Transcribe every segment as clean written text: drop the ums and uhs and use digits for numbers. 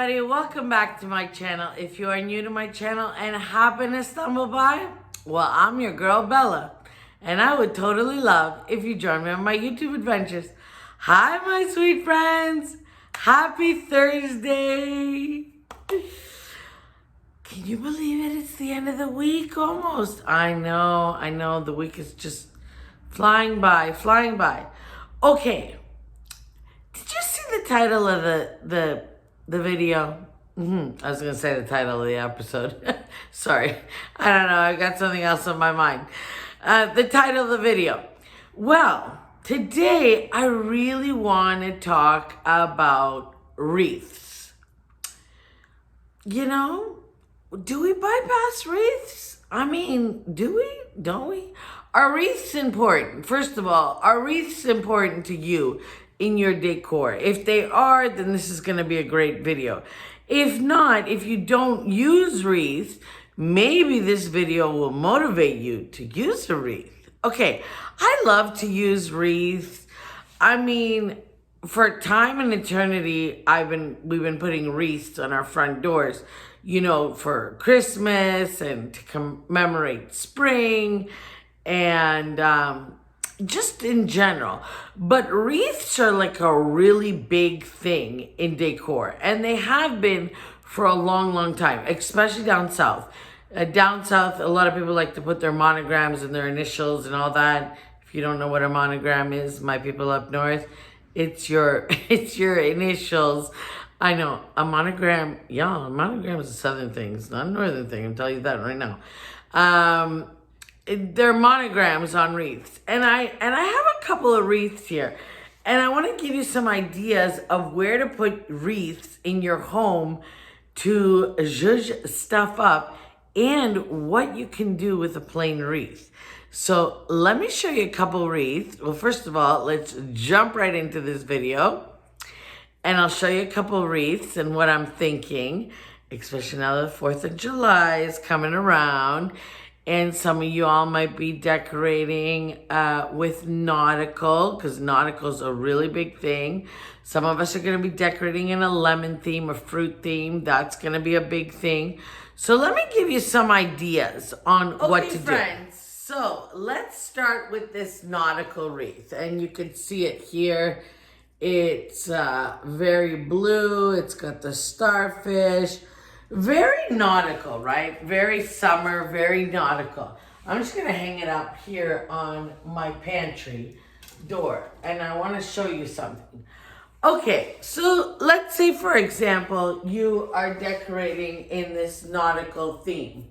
everybody, welcome back to my channel. If you are new to my channel and happen to stumble by, well, I'm your girl Bella, and I would totally love if you join me on my YouTube adventures. Hi my sweet friends, happy Thursday. Can you believe it? It's the end of the week almost. I know, the week is just flying by. Okay, did you see the title of the video? I was gonna say the title of the episode. Sorry, I don't know. I got something else on my mind. The title of the video. Well, today I really want to talk about wreaths. You know, do we bypass wreaths? I mean, do we? Don't we? Are wreaths important? First of all, are wreaths important to you in your decor? If they are, then this is going to be a great video. If not, if you don't use wreaths, maybe this video will motivate you to use a wreath. Okay, I love to use wreaths. I mean, for time and eternity, we've been putting wreaths on our front doors, you know, for Christmas and to commemorate spring and just in general. But wreaths are like a really big thing in decor, and they have been for a long time, especially down south. Down south, a lot of people like to put their monograms and their initials and all that. If you don't know what a monogram is, my people up north, it's your initials. I know, a monogram, yeah, a monogram is a southern thing. It's not a northern thing, I'll tell you that right now. They're monograms on wreaths. And I have a couple of wreaths here. And I want to give you some ideas of where to put wreaths in your home to zhuzh stuff up and what you can do with a plain wreath. So let me show you a couple wreaths. Well, first of all, let's jump right into this video. And I'll show you a couple wreaths and what I'm thinking, especially now that the 4th of July is coming around. And some of you all might be decorating with Nautical, because Nautical is a really big thing. Some of us are going to be decorating in a lemon theme, a fruit theme. That's going to be a big thing. So let me give you some ideas on what to do. So let's start with this Nautical wreath. And you can see it here. It's very blue. It's got the starfish. Very nautical, right? Very summer, very nautical. I'm just gonna hang it up here on my pantry door, and I wanna show you something. Okay, so let's say, for example, you are decorating in this nautical theme.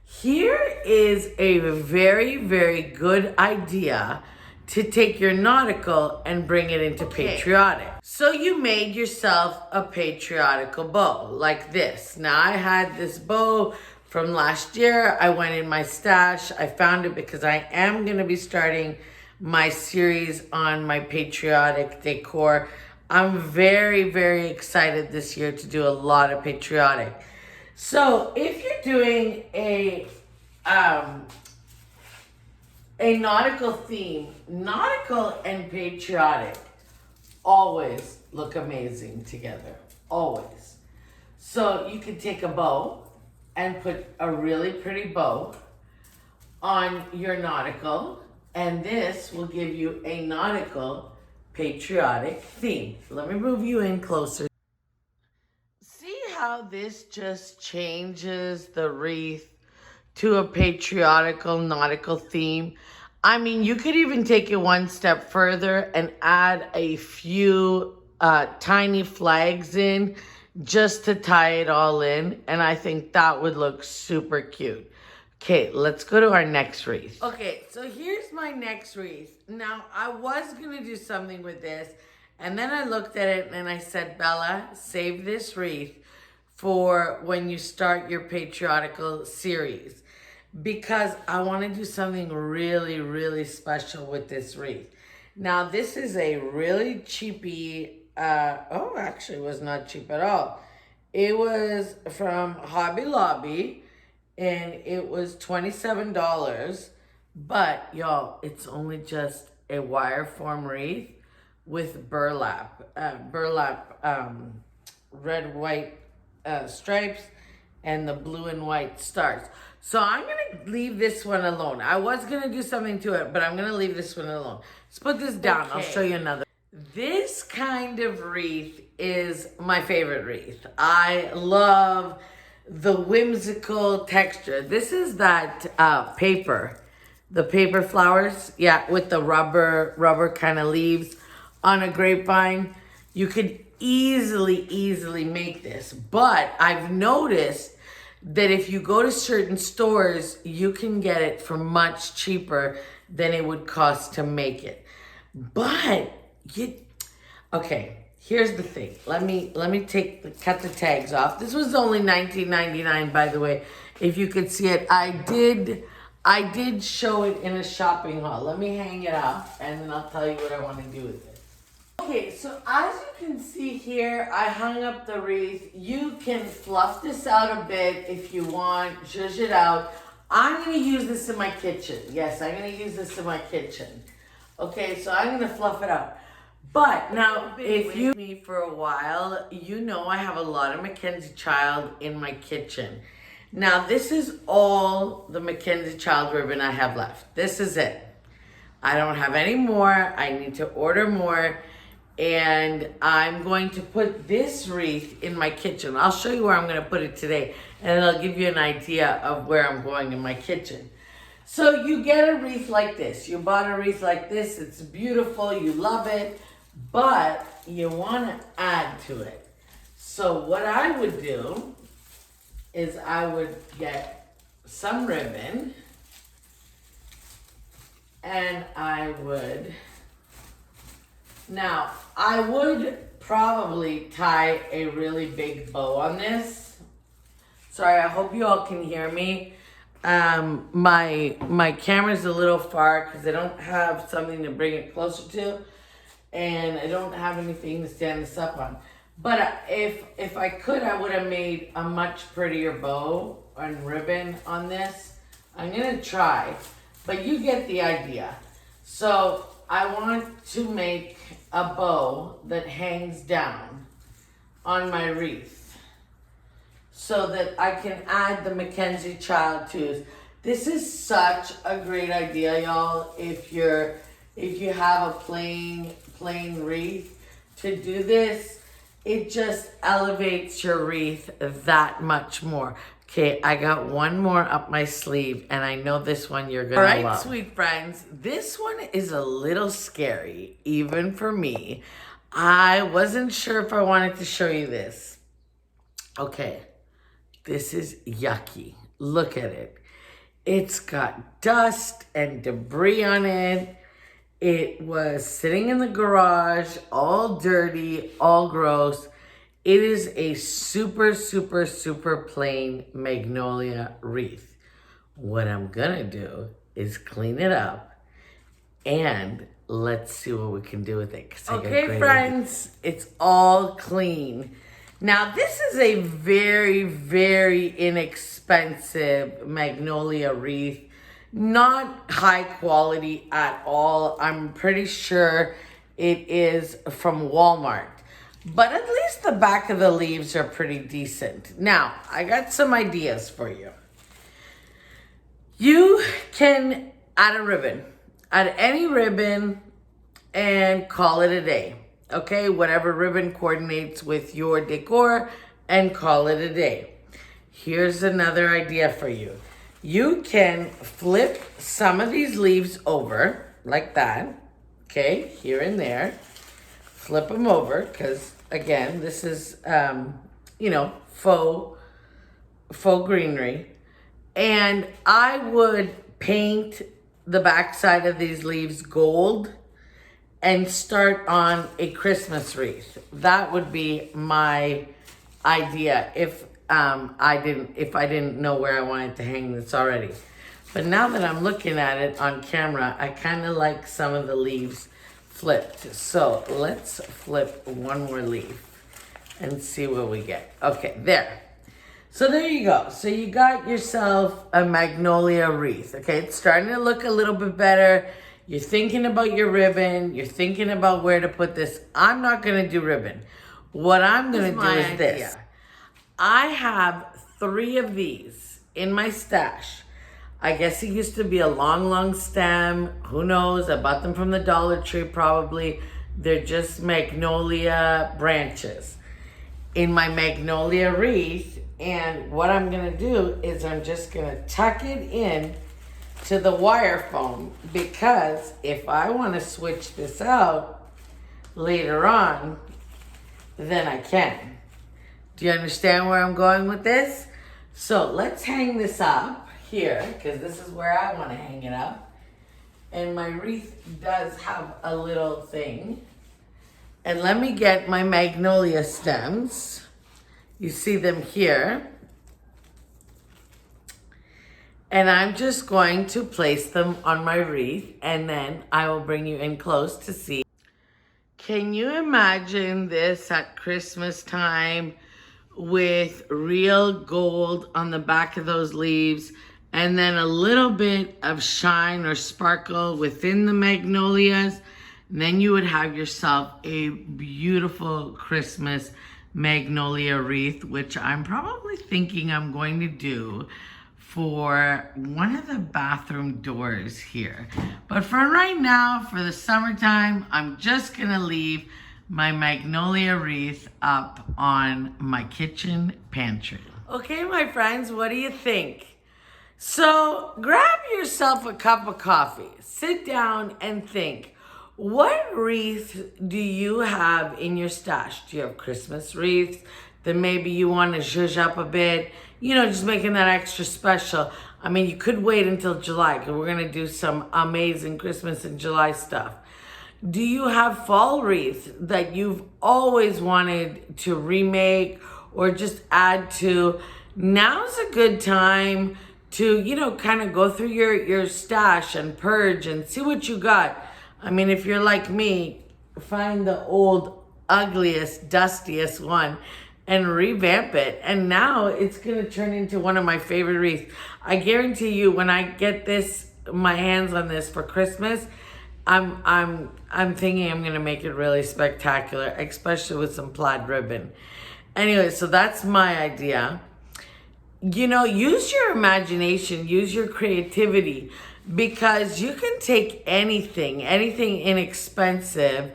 Here is a very good idea to take your nautical and bring it into patriotic. So you made yourself a patriotical bow like this. Now I had this bow from last year. I went in my stash. I found it because I am going to be starting my series on my patriotic decor. I'm very excited this year to do a lot of patriotic. So if you're doing a nautical theme, nautical and patriotic always look amazing together, always. So you can take a bow and put a really pretty bow on your nautical, and this will give you a nautical patriotic theme. Let me move you in closer. See how this just changes the wreath to a patriotical nautical theme? I mean, you could even take it one step further and add a few tiny flags in just to tie it all in. And I think that would look super cute. Okay, let's go to our next wreath. Okay, so here's my next wreath. Now, I was going to do something with this, and then I looked at it and I said, Bella, save this wreath for when you start your patriotical series, because I want to do something really special with this wreath. Now, this is a really cheapy, actually it was not cheap at all. It was from Hobby Lobby, and it was $27, but y'all, it's only just a wire form wreath with burlap, red, white stripes and the blue and white stars. So I'm gonna leave this one alone. I was gonna do something to it, but I'm gonna leave this one alone. Let's put this down. Okay. I'll show you another. This kind of wreath is my favorite wreath. I love the whimsical texture. This is that paper, the paper flowers, yeah, with the rubber kind of leaves on a grapevine. You could easily make this, but I've noticed that if you go to certain stores, you can get it for much cheaper than it would cost to make it. But okay, here's the thing. Let me cut the tags off. This was only $19.99, by the way. If you could see it, I did show it in a shopping haul. Let me hang it up and then I'll tell you what I want to do with it. Okay, so as you can see here, I hung up the wreath. You can fluff this out a bit if you want, zhuzh it out. I'm gonna use this in my kitchen. Yes, I'm gonna use this in my kitchen. Okay, so I'm gonna fluff it out. But now, if you me for a while, you know I have a lot of Mackenzie Child in my kitchen. Now, this is all the Mackenzie Child ribbon I have left. This is it. I don't have any more. I need to order more. And I'm going to put this wreath in my kitchen. I'll show you where I'm going to put it today, and I'll give you an idea of where I'm going in my kitchen. So you get a wreath like this. You bought a wreath like this. It's beautiful. You love it, but you want to add to it. So what I would do is I would get some ribbon, and I would... Now, I would probably tie a really big bow on this. Sorry, I hope you all can hear me. My camera's a little far because I don't have something to bring it closer to, and I don't have anything to stand this up on. But if I could, I would have made a much prettier bow and ribbon on this. I'm gonna try, but you get the idea. So I want to make a bow that hangs down on my wreath so that I can add the Mackenzie Child twos. This is such a great idea, y'all. If you have a plain wreath, to do this, it just elevates your wreath that much more. Okay, I got one more up my sleeve, and I know this one you're gonna love. All right, sweet friends, this one is a little scary, even for me. I wasn't sure if I wanted to show you this. Okay, this is yucky. Look at it. It's got dust and debris on it. It was sitting in the garage, all dirty, all gross. It is a super plain magnolia wreath. What I'm gonna do is clean it up and let's see what we can do with it. Okay, friends, it's all clean. Now, this is a very inexpensive magnolia wreath. Not high quality at all. I'm pretty sure it is from Walmart. But at least the back of the leaves are pretty decent. Now, I got some ideas for you. You can add a ribbon. Add any ribbon and call it a day. Okay, whatever ribbon coordinates with your decor, and call it a day. Here's another idea for you. You can flip some of these leaves over like that. Okay, here and there. Flip them over because, again, this is, faux greenery. And I would paint the backside of these leaves gold and start on a Christmas wreath. That would be my idea if I didn't know where I wanted to hang this already. But now that I'm looking at it on camera, I kind of like some of the leaves flipped. So let's flip one more leaf and see what we get. Okay, there. So there you go. So you got yourself a magnolia wreath. Okay, it's starting to look a little bit better. You're thinking about your ribbon. You're thinking about where to put this. I'm not going to do ribbon. what I'm going to do is this. I have 3 of these in my stash. I guess it used to be a long, long stem. Who knows? I bought them from the Dollar Tree probably. They're just magnolia branches in my magnolia wreath. And what I'm going to do is I'm just going to tuck it in to the wire foam, because if I want to switch this out later on, then I can. Do you understand where I'm going with this? So let's hang this up here, because this is where I want to hang it up. And my wreath does have a little thing. And let me get my magnolia stems. You see them here. And I'm just going to place them on my wreath, and then I will bring you in close to see. Can you imagine this at Christmas time with real gold on the back of those leaves, and then a little bit of shine or sparkle within the magnolias? And then you would have yourself a beautiful Christmas magnolia wreath, which I'm probably thinking I'm going to do for one of the bathroom doors here. But for right now, for the summertime, I'm just gonna leave my magnolia wreath up on my kitchen pantry. Okay, my friends, what do you think? So grab yourself a cup of coffee, sit down and think, what wreath do you have in your stash? Do you have Christmas wreaths that maybe you want to zhuzh up a bit? You know, just making that extra special. I mean, you could wait until July, because we're going to do some amazing Christmas and July stuff. Do you have fall wreaths that you've always wanted to remake or just add to? Now's a good time to, you know, kind of go through your stash and purge and see what you got. I mean, if you're like me, find the old, ugliest, dustiest one and revamp it. And now it's gonna turn into one of my favorite wreaths. I guarantee you, when I get this, my hands on this for Christmas, I'm thinking I'm gonna make it really spectacular, especially with some plaid ribbon. Anyway, so that's my idea. You know, use your imagination, use your creativity, because you can take anything inexpensive,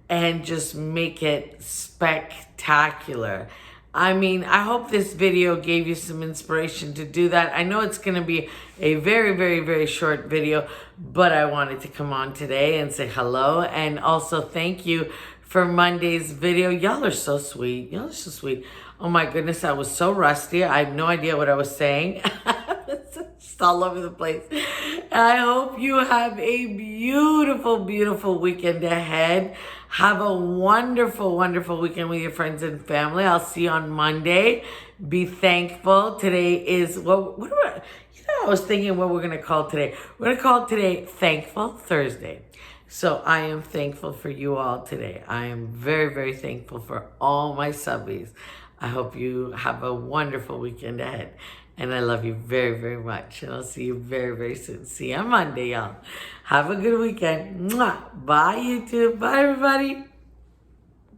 and just make it spectacular. I mean, I hope this video gave you some inspiration to do that. I know it's gonna be a very, very, very short video, but I wanted to come on today and say hello, and also thank you for Monday's video. Y'all are so sweet. Y'all are so sweet. Oh my goodness, I was so rusty. I have no idea what I was saying. It's all over the place. I hope you have a beautiful, beautiful weekend ahead. Have a wonderful, wonderful weekend with your friends and family. I'll see you on Monday. Be thankful. Today is, I was thinking what we're going to call today. We're going to call today Thankful Thursday. So I am thankful for you all today. I am very, very thankful for all my subbies. I hope you have a wonderful weekend ahead. And I love you very, very much. And I'll see you very, very soon. See you on Monday, y'all. Have a good weekend. Mwah. Bye, YouTube. Bye, everybody.